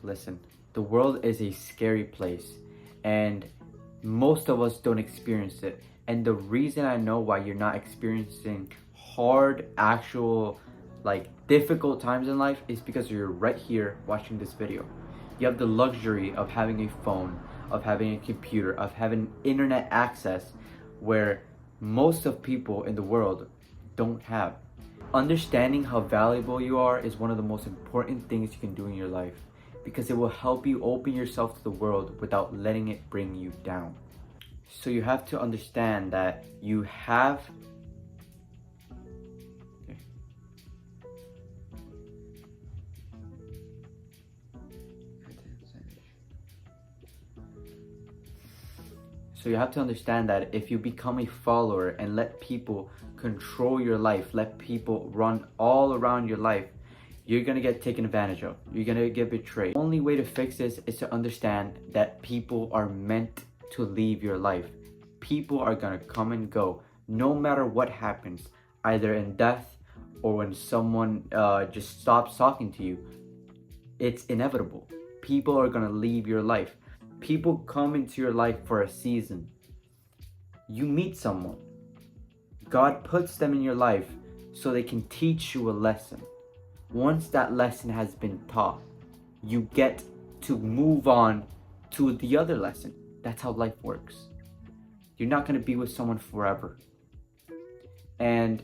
Listen, the world is a scary place, and most of us don't experience it. And the reason I know why you're not experiencing hard, actual, like difficult times in life is because you're right here watching this video. You have the luxury of having a phone, of having a computer, of having internet access where most of people in the world don't have. Understanding how valuable you are is one of the most important things you can do in your life because it will help you open yourself to the world without letting it bring you down. So you have to understand that you have So you have to understand that if you become a follower and let people control your life, let people run all around your life, you're gonna get taken advantage of. You're gonna get betrayed. The only way to fix this is to understand that people are meant to leave your life. People are gonna come and go, no matter what happens, either in death or when someone just stops talking to you. It's inevitable. People are gonna leave your life. People come into your life for a season. You meet someone. God puts them in your life so they can teach you a lesson. Once that lesson has been taught, you get to move on to the other lesson. That's how life works. You're not going to be with someone forever. And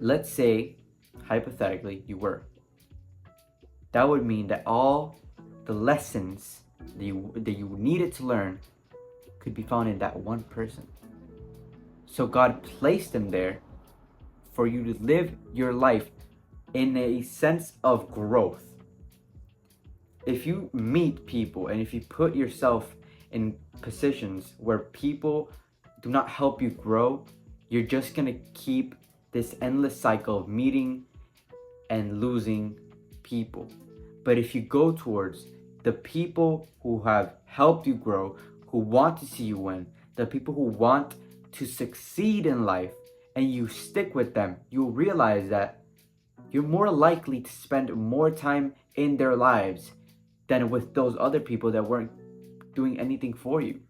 let's say, hypothetically, you were. That would mean that all the lessons that you needed to learn could be found in that one person. So God placed them there for you to live your life in a sense of growth. If you meet people and if you put yourself in positions where people do not help you grow, you're just gonna keep this endless cycle of meeting and losing people. But if you go towards the people who have helped you grow, who want to see you win, the people who want to succeed in life, and you stick with them, you'll realize that you're more likely to spend more time in their lives than with those other people that weren't doing anything for you.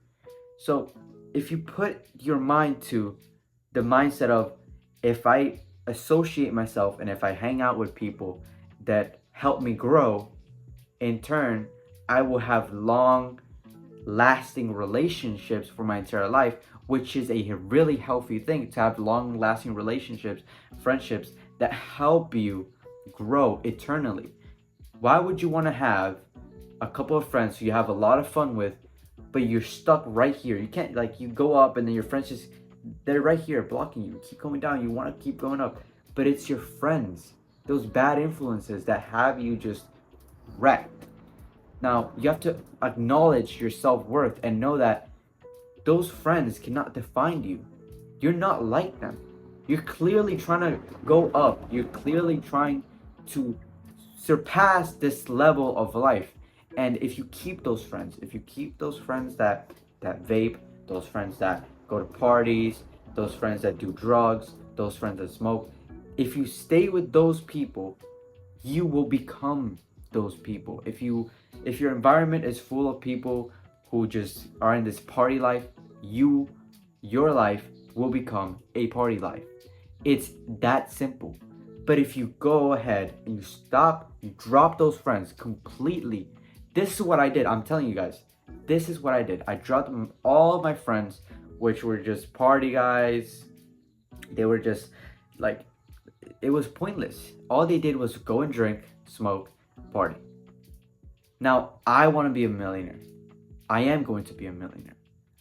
So if you put your mind to the mindset of, if I associate myself and if I hang out with people that help me grow, in turn, I will have long lasting relationships for my entire life, which is a really healthy thing to have long lasting relationships, friendships that help you grow eternally. Why would you want to have a couple of friends who you have a lot of fun with, but you're stuck right here? You can't, like, you go up and then your friends just, they're right here blocking you. Keep going down, you want to keep going up, but it's your friends, those bad influences that have you just wrecked. Now, you have to acknowledge your self-worth and know that those friends cannot define you. You're not like them. You're clearly trying to go up. You're clearly trying to surpass this level of life. And if you keep those friends, that vape, those friends that go to parties, those friends that do drugs, those friends that smoke, if you stay with those people, you will become those people. If your environment is full of people who just are in this party life, your life will become a party life. It's that simple. But if you go ahead and you drop those friends completely, this is what I did. I'm telling you guys, this is what I did. I dropped all of my friends, which were just party guys. They were just like, it was pointless. All they did was go and drink, smoke, party. Now, I want to be a millionaire. I am going to be a millionaire.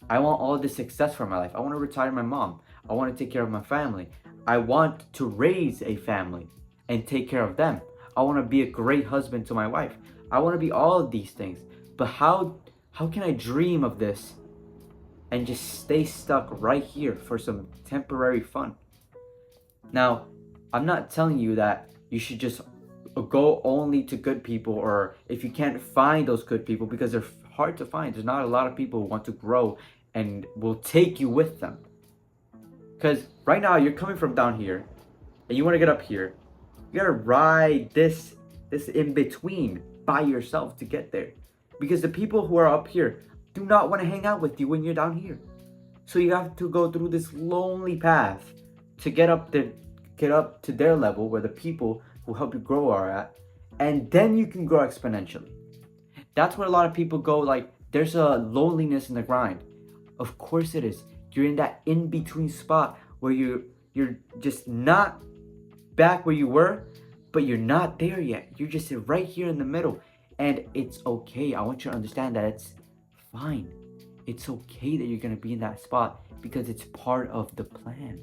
I want all this success for my life. I want to retire my mom. I want to take care of my family. I want to raise a family and take care of them. I want to be a great husband to my wife. I want to be all of these things. But how can I dream of this and just stay stuck right here for some temporary fun? Now, I'm not telling you that you should just go only to good people, or if you can't find those good people, because they're hard to find. There's not a lot of people who want to grow and will take you with them. Because right now you're coming from down here and you want to get up here. You gotta ride this in between. by yourself to get there. Because the people who are up here do not want to hang out with you when you're down here. So you have to go through this lonely path to get up to their level where the people who help you grow are at, and then you can grow exponentially. That's where a lot of people go, like, there's a loneliness in the grind. Of course it is. You're in that in-between spot where you're just not back where you were, but you're not there yet. You're just right here in the middle. And it's okay. I want you to understand that it's fine. It's okay that you're going to be in that spot because it's part of the plan.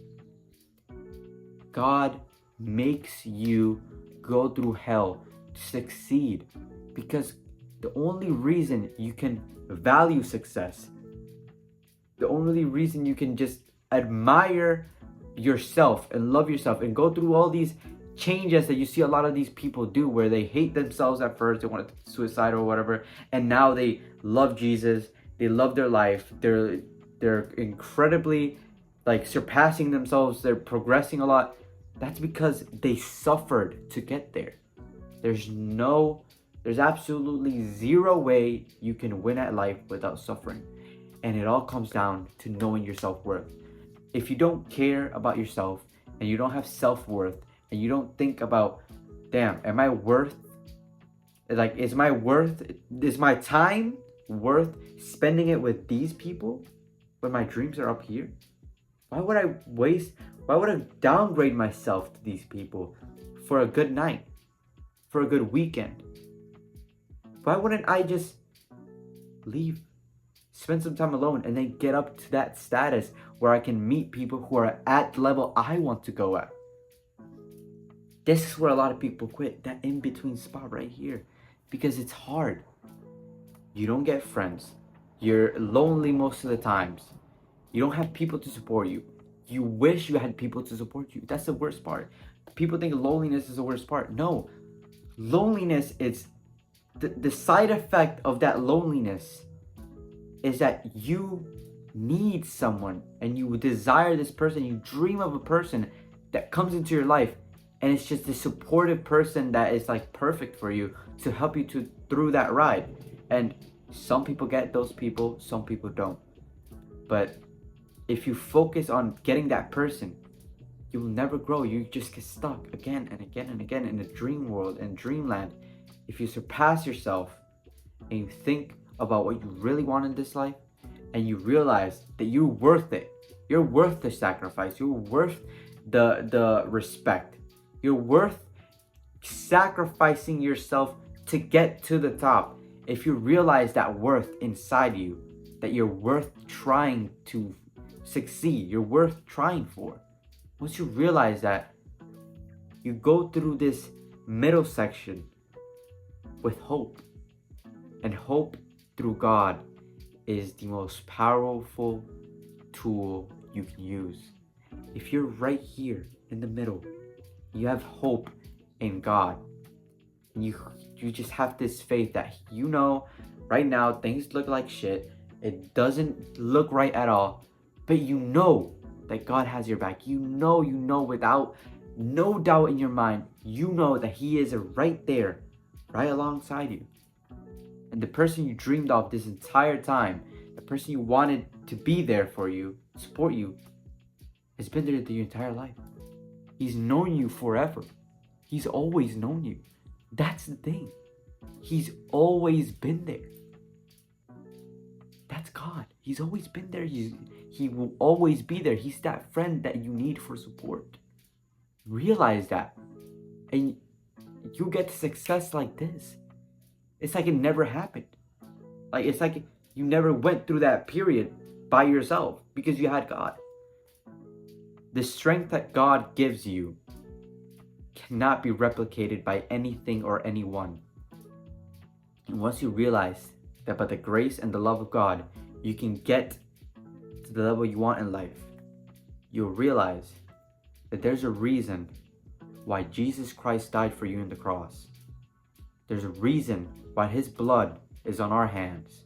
God makes you go through hell to succeed, because the only reason you can value success, the only reason you can just admire yourself and love yourself and go through all these changes that you see a lot of these people do, where they hate themselves at first, they want to suicide or whatever, and now they love Jesus, they love their life, they're incredibly like surpassing themselves, they're progressing a lot. That's because they suffered to get there. There's absolutely zero way you can win at life without suffering. And it all comes down to knowing your self-worth. If you don't care about yourself and you don't have self-worth and you don't think about, damn, am I worth, like, is my time worth spending it with these people when my dreams are up here? Why would I downgrade myself to these people for a good night, for a good weekend? Why wouldn't I just leave, spend some time alone, and then get up to that status where I can meet people who are at the level I want to go at? This is where a lot of people quit, that in-between spot right here, because it's hard. You don't get friends. You're lonely most of the times. You don't have people to support you. You wish you had people to support you. That's the worst part. People think loneliness is the worst part. No, loneliness is the side effect of that loneliness is that you need someone and you desire this person. You dream of a person that comes into your life, and it's just a supportive person that is like perfect for you to help you through that ride. And some people get those people, some people don't. But if you focus on getting that person, you will never grow. You just get stuck again and again and again in a dream world and dreamland. If you surpass yourself and you think about what you really want in this life, and you realize that you're worth it, you're worth the sacrifice, you're worth the respect, you're worth sacrificing yourself to get to the top. If you realize that worth inside you, that you're worth trying to succeed, you're worth trying for. Once you realize that, you go through this middle section with hope. And hope through God is the most powerful tool you can use. If you're right here in the middle, you have hope in God. And you just have this faith that you know right now things look like shit. It doesn't look right at all. But you know that God has your back. You know without no doubt in your mind, you know that He is right there, right alongside you. And the person you dreamed of this entire time, the person you wanted to be there for you, support you, has been there your entire life. He's known you forever. He's always known you. That's the thing. He's always been there. That's God. He's always been there. He will always be there. He's that friend that you need for support. Realize that. And you get success like this. It's like it never happened. Like, it's like you never went through that period by yourself because you had God. The strength that God gives you cannot be replicated by anything or anyone. And once you realize that by the grace and the love of God, you can get to the level you want in life, you'll realize that there's a reason why Jesus Christ died for you in the cross. There's a reason why His blood is on our hands.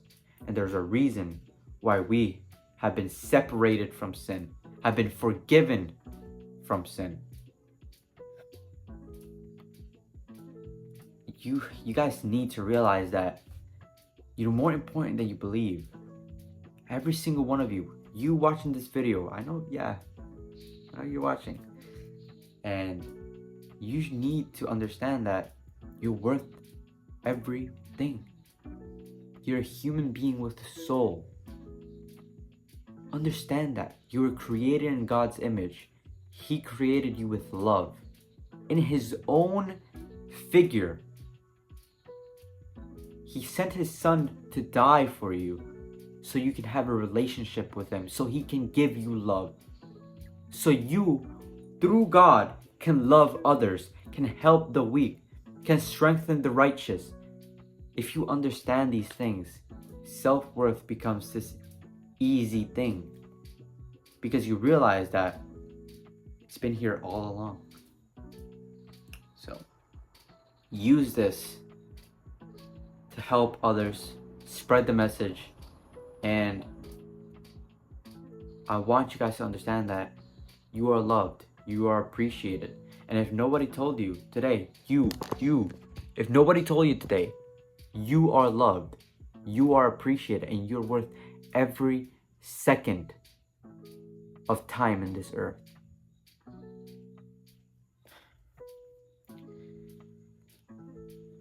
And there's a reason why we have been separated from sin, have been forgiven from sin. you guys need to realize that you're more important than you believe. Every single one of you watching this video, I know you're watching, and you need to understand that you're worth everything. You're a human being with a soul. Understand that you were created in God's image. He created you with love in His own figure. He sent His Son to die for you so you can have a relationship with Him, so He can give you love. So you, through God, can love others, can help the weak, can strengthen the righteous. If you understand these things, self-worth becomes this easy thing, because you realize that it's been here all along. So use this to help others, spread the message, and I want you guys to understand that you are loved, you are appreciated. And if nobody told you today, if nobody told you today, you are loved, you are appreciated, and you're worth every second of time in this earth.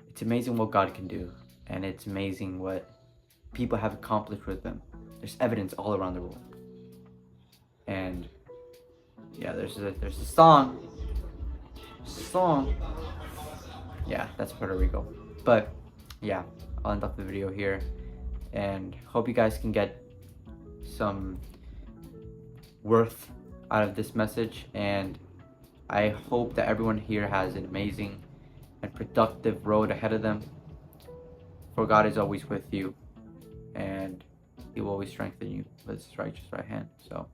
It's amazing what God can do, and it's amazing what people have accomplished with Him. There's evidence all around the world. And yeah, there's a song. Yeah, that's Puerto Rico. But yeah, I'll end off the video here, and hope you guys can get some worth out of this message, and I hope that everyone here has an amazing and productive road ahead of them, for God is always with you, and He will always strengthen you with His righteous right hand. So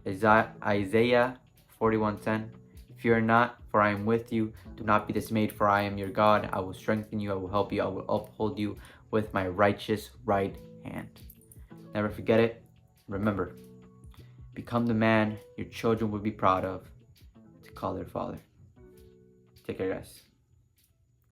Isaiah 41:10, fear not, for I am with you. Do not be dismayed, for I am your God. I will strengthen you, I will help you, I will uphold you with my righteous right hand. Never forget it. Remember, become the man your children would be proud of to call their father. Take care, guys.